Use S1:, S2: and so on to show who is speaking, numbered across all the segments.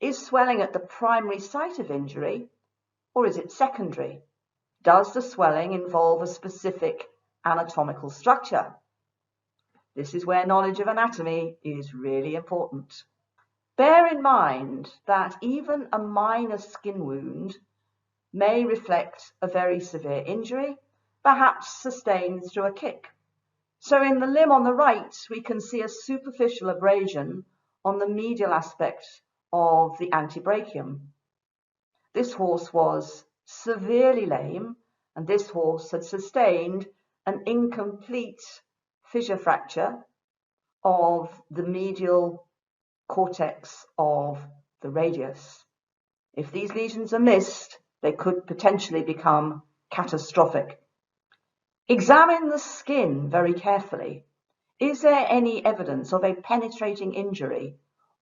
S1: Is swelling at the primary site of injury, or is it secondary? Does the swelling involve a specific anatomical structure? This is where knowledge of anatomy is really important. Bear in mind that even a minor skin wound may reflect a very severe injury, perhaps sustained through a kick. So in the limb on the right, we can see a superficial abrasion on the medial aspect of the antebrachium. This horse was severely lame, and this horse had sustained an incomplete fissure fracture of the medial cortex of the radius. If these lesions are missed, they could potentially become catastrophic. Examine the skin very carefully. Is there any evidence of a penetrating injury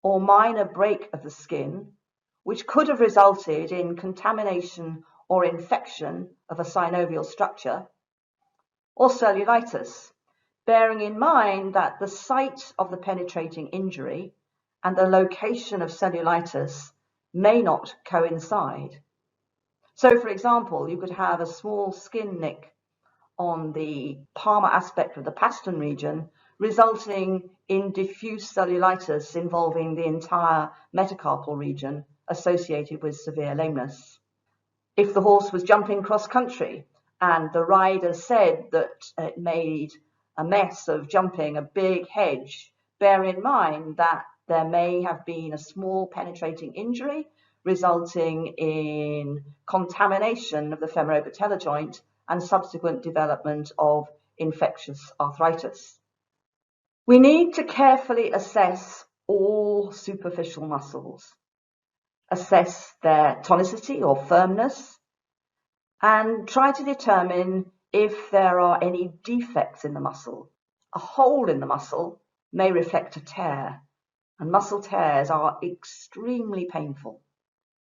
S1: or minor break of the skin which could have resulted in contamination or infection of a synovial structure, or cellulitis, bearing in mind that the site of the penetrating injury and the location of cellulitis may not coincide. So, for example, you could have a small skin nick on the palmar aspect of the pastern region, resulting in diffuse cellulitis involving the entire metacarpal region associated with severe lameness. If the horse was jumping cross-country and the rider said that it made a mess of jumping a big hedge, bear in mind that there may have been a small penetrating injury resulting in contamination of the femoropatellar joint and subsequent development of infectious arthritis. We need to carefully assess all superficial muscles, assess their tonicity or firmness, and try to determine if there are any defects in the muscle. A hole in the muscle may reflect a tear, and muscle tears are extremely painful.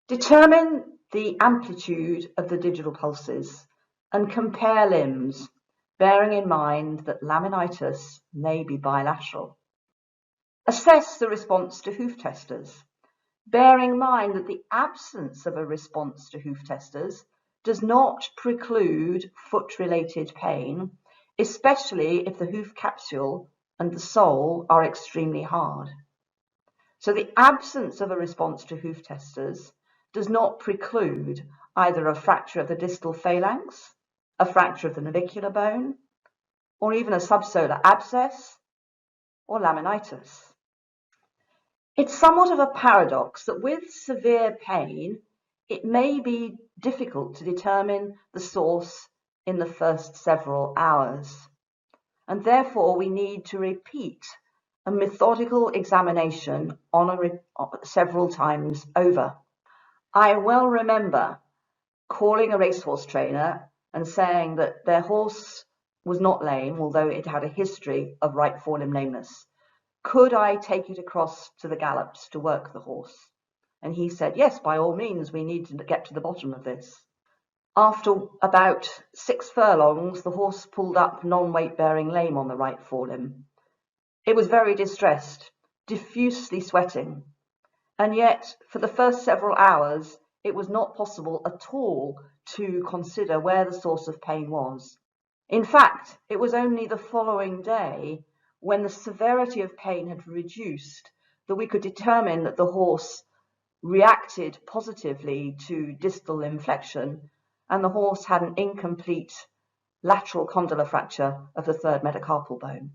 S1: Determine the amplitude of the digital pulses and compare limbs, bearing in mind that laminitis may be bilateral. Assess the response to hoof testers, bearing in mind that the absence of a response to hoof testers does not preclude foot-related pain, especially if the hoof capsule and the sole are extremely hard. So the absence of a response to hoof testers does not preclude either a fracture of the distal phalanx, a fracture of the navicular bone, or even a subsolar abscess or laminitis. It's somewhat of a paradox that with severe pain, it may be difficult to determine the source in the first several hours, and therefore we need to repeat a methodical examination several times over. I well remember calling a racehorse trainer and saying that their horse was not lame, although it had a history of right forelimb lameness. Could I take it across to the gallops to work the horse? And he said, yes, by all means, we need to get to the bottom of this. After about 6 furlongs, the horse pulled up non-weight bearing lame on the right forelimb. It was very distressed, diffusely sweating, and yet for the first several hours, it was not possible at all to consider where the source of pain was. In fact, it was only the following day, when the severity of pain had reduced, that we could determine that the horse reacted positively to distal limb flexion, and the horse had an incomplete lateral condylar fracture of the third metacarpal bone.